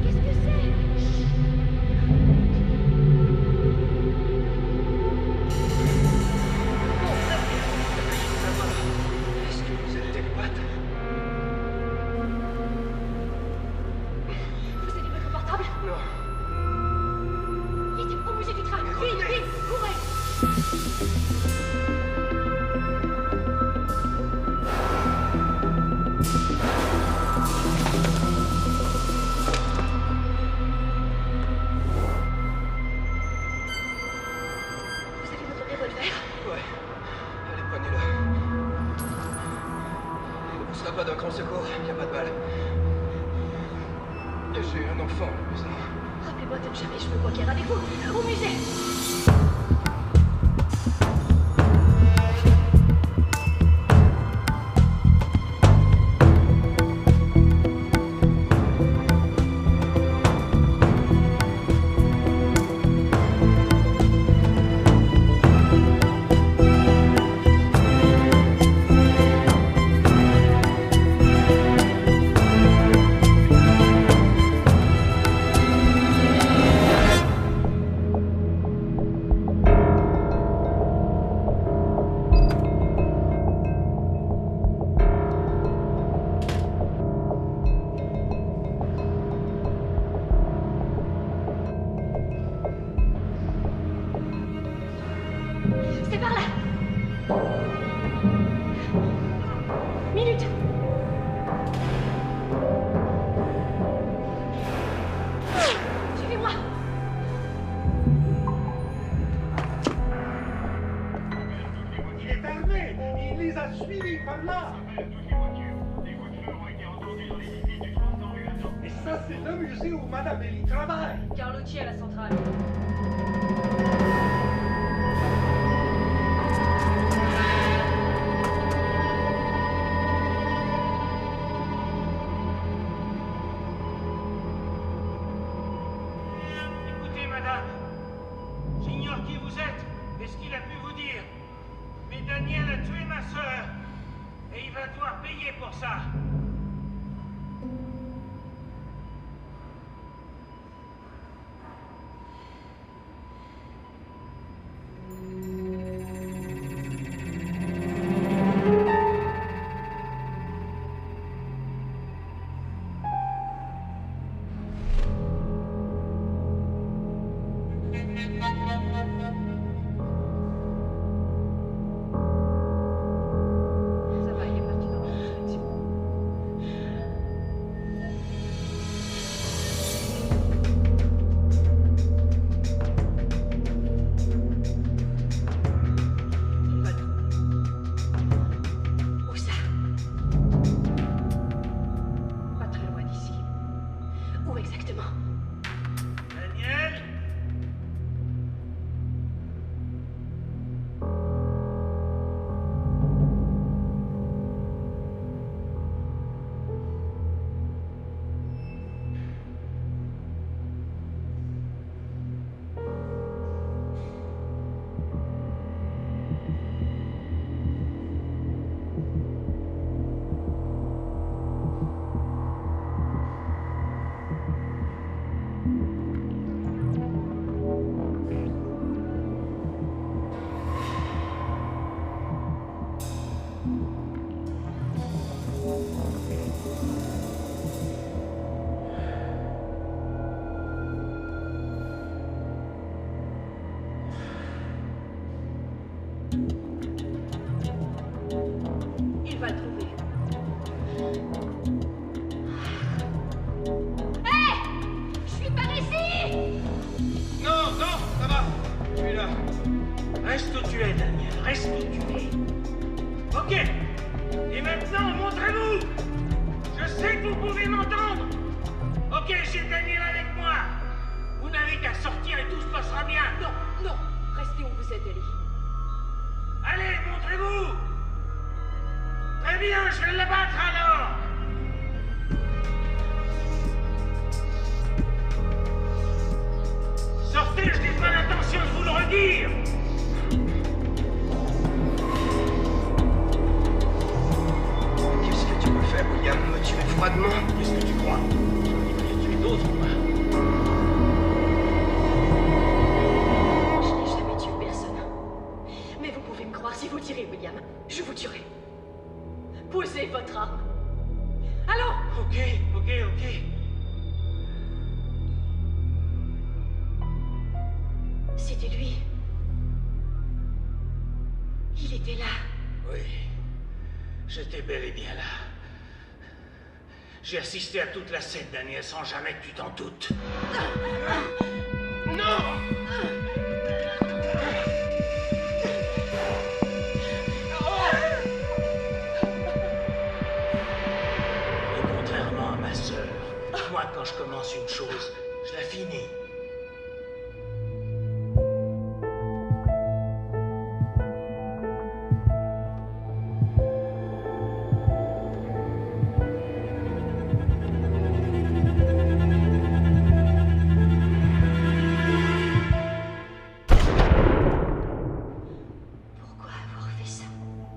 Qu'est-ce que c'est? Est-ce que vous êtes télépathe? Vous avez votre portable? Non. Vite, au musée du train. Vite, vite, courez. Vous avez votre revolver? Ouais. Allez, prenez-le. Il ne vous sera pas d'un grand secours, il n'y a pas de balle. Et j'ai un enfant à la maison. Rappelez-moi de ne jamais jouer au poker avec vous. Au musée. C'est par là. Minute. Suivez-moi. Il est armé. Il les a suivis par là. Et ça, c'est le musée où Madame Ellie travaille. Carlotti à la centrale. Écoutez, madame, j'ignore qui vous êtes et ce qu'il a pu vous dire. Mais Daniel a tué ma sœur et il va devoir payer pour ça. Ça va, il est parti dans l'autre direction. Il va le trouver. Où ça? Pas très loin d'ici. Où exactement? Daniel? Reste où tu es, Daniel. Reste où tu es. Ok. Et maintenant, montrez-vous. Je sais que vous pouvez m'entendre. Ok, j'ai Daniel avec moi. Vous n'avez qu'à sortir et tout se passera bien. Non, non. Restez où vous êtes, Ellie. Allez, montrez-vous. Très bien, je vais l'abattre alors. Sortez, je n'ai pas l'intention de vous le redire. Qu'est-ce que tu veux faire, William? Me tuer froidement? Qu'est-ce que tu crois? J'en ai pris tuer d'autres, moi. Je n'ai jamais tué personne. Mais vous pouvez me croire, si vous tirez, William, je vous tuerai. Posez votre arme. Allons! Ok. C'était lui. Il était là. Oui, j'étais bel et bien là. J'ai assisté à toute la scène, Daniel, sans jamais que tu t'en doutes. Non! Et contrairement à ma sœur, moi, quand je commence une chose, je la finis.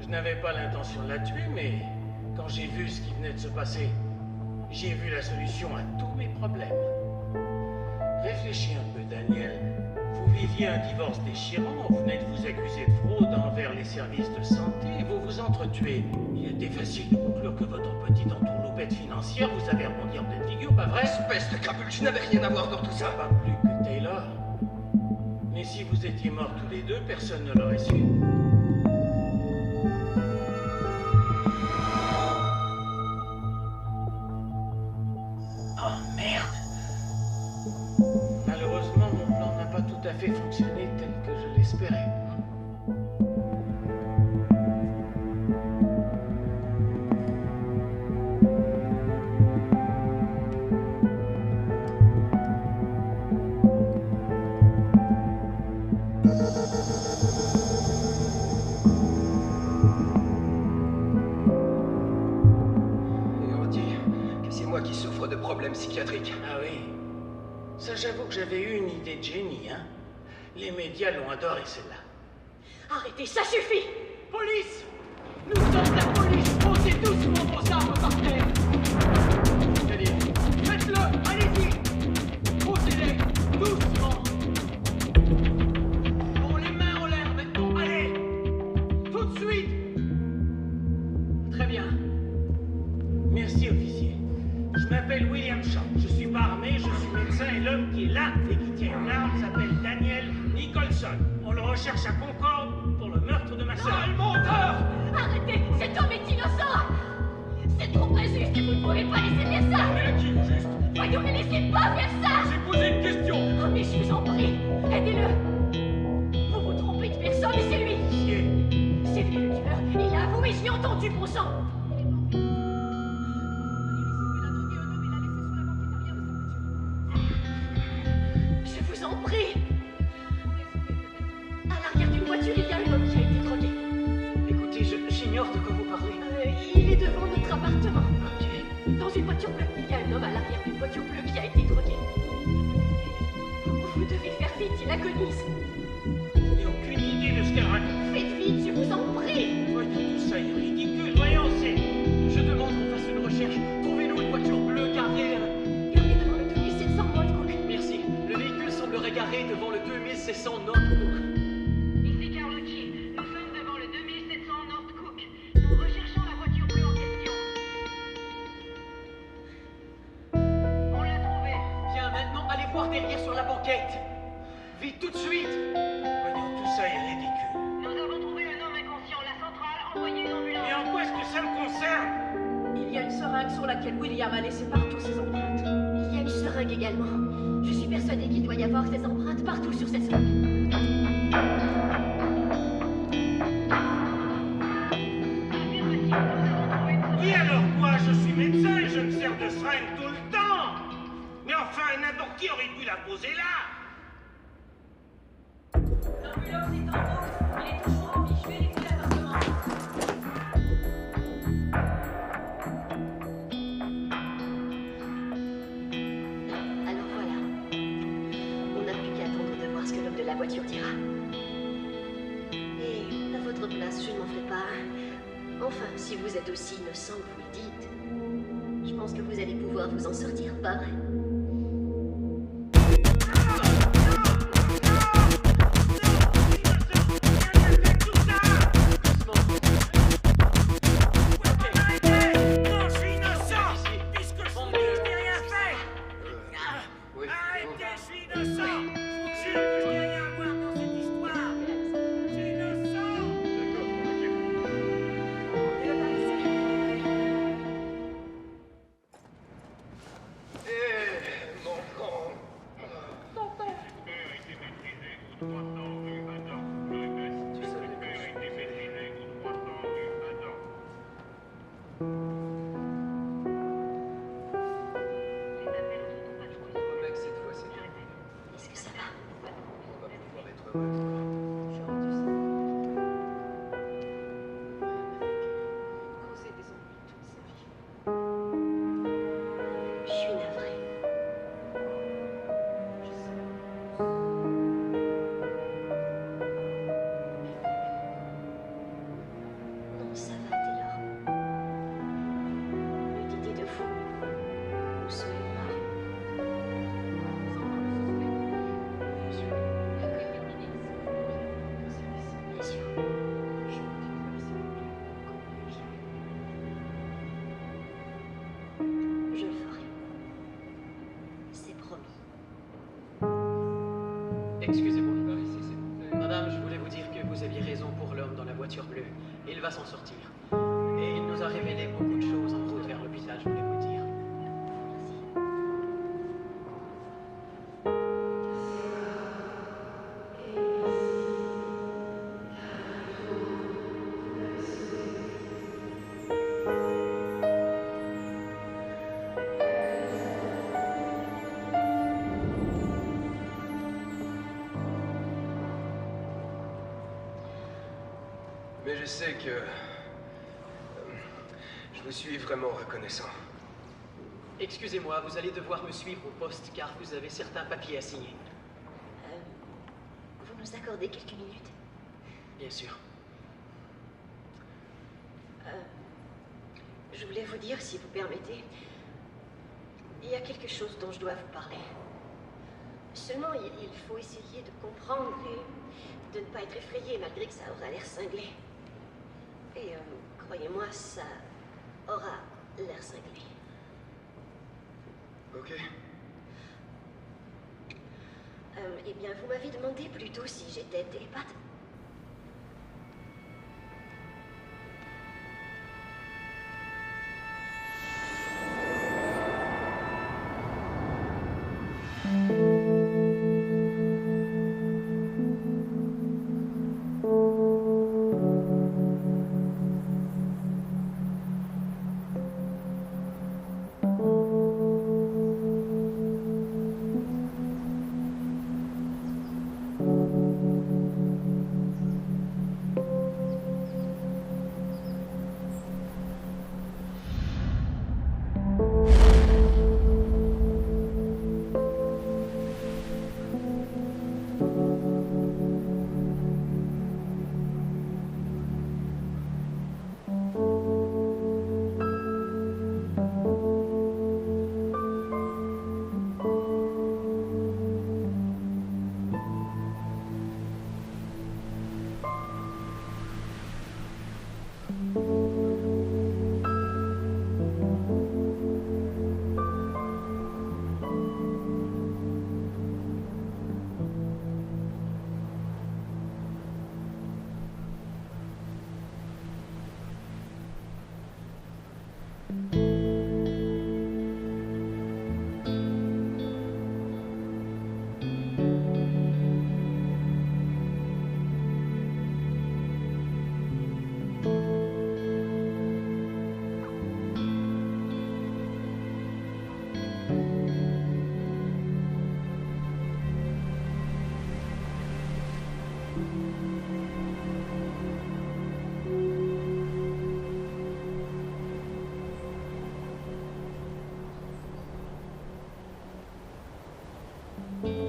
Je n'avais pas l'intention de la tuer, mais quand j'ai vu ce qui venait de se passer, j'ai vu la solution à tous mes problèmes. Réfléchis un peu, Daniel. Vous viviez un divorce déchirant, vous venez de vous accuser de fraude envers les services de santé, vous vous entretuez. Il était facile de conclure que votre petite entourloupette financière vous avait rebondi en pleine figure, pas vrai? Espèce de crapule, tu n'avais rien à voir dans tout ça. Pas plus que Taylor. Mais si vous étiez morts tous les deux, personne ne l'aurait su. Oh merde! Malheureusement, mon plan n'a pas tout à fait fonctionné tel que je l'espérais. Et on dit que c'est moi qui souffre de problèmes psychiatriques. Ah oui? Ça, j'avoue que j'avais eu une idée de génie, hein? Les médias l'ont adoré, celle-là. Arrêtez, ça suffit! Police! Nous sommes la police! Posez doucement vos armes par terre! Allez, faites-le! Allez-y! Posez-les! Doucement! Bon, les mains en l'air maintenant! Allez! Tout de suite! Très bien. Merci, officier. Je m'appelle William Shaw. Je suis pas armé, je suis médecin et l'homme qui est là et qui tient une arme s'appelle Daniel Nicholson. On le recherche à Concorde pour le meurtre de ma sœur. Ah, le menteur! Arrêtez! Cet homme est innocent! C'est trop injuste et vous ne pouvez pas laisser faire ça! Mais à qui juste? Voyons, ne laissez pas faire ça! J'ai posé une question! Oh, mais je vous en prie, aidez-le! Vous vous trompez de personne et c'est lui! C'est lui le tueur! Il a avoué, je l'ai entendu, bon sang! Je vous en prie! À l'arrière d'une voiture, il y a un homme qui a été drogué. Écoutez, j'ignore de quoi vous parlez. Il est devant notre appartement. Dans une voiture bleue. Il y a un homme à l'arrière d'une voiture bleue qui a été drogué. Vous devez faire vite, il agonise. Je n'ai aucune idée de ce qu'elle raconte. Faites vite, je vous en prie. Voyons, tout ça est ridicule. Voyons, c'est... Je demande qu'on fasse une recherche. Trouvez-nous une voiture bleue garée. Garée devant le 2700 Northcook. Merci. Le véhicule semblerait garé devant le 2700 Northcook. Ici Carlotti. Nous sommes devant le 2700 Northcook. Nous recherchons la voiture bleue en question. On l'a trouvée. Bien, maintenant, allez voir derrière sur la banquette. Vite, tout de suite. Voyons, tout ça est ridicule. Nous avons trouvé un homme inconscient. La centrale, envoyez une ambulance. Mais en quoi est-ce que ça me concerne? Il y a une seringue sur laquelle William a laissé partout ses empreintes. Il y a une seringue également. Je suis persuadée qu'il doit y avoir ses empreintes partout sur cette seringue. enfin, n'importe qui aurait pu la poser là. L'ambulance est en route. Il est toujours en vie. Je vérifie l'appartement. Alors voilà. On n'a plus qu'à attendre de voir ce que l'homme de la voiture dira. Et à votre place, je ne m'en ferai pas. Enfin, si vous êtes aussi innocent que vous le dites, je pense que vous allez pouvoir vous en sortir, pas vrai? Est-ce que ça va? On va pouvoir être heureux. Je suis navrée. Non, ça va, Taylor. Une idée de fou. Vous serez moi. Bien sûr. Je le ferai. C'est promis. Excusez-moi. Madame, je voulais vous dire que vous aviez raison pour l'homme dans la voiture bleue. Il va s'en sortir. Et il nous a révélé beaucoup de choses en route vers l'hôpital, je voulais vous le dire. Mais je sais que... je vous suis vraiment reconnaissant. Excusez-moi, vous allez devoir me suivre au poste car vous avez certains papiers à signer. Vous nous accordez quelques minutes? Bien sûr. Je voulais vous dire, si vous permettez, il y a quelque chose dont je dois vous parler. Seulement, il faut essayer de comprendre et de ne pas être effrayé malgré que ça aura l'air cinglé. Et croyez-moi, ça aura l'air cinglé. Ok. Eh bien, vous m'avez demandé plutôt si j'étais télépathe. Thank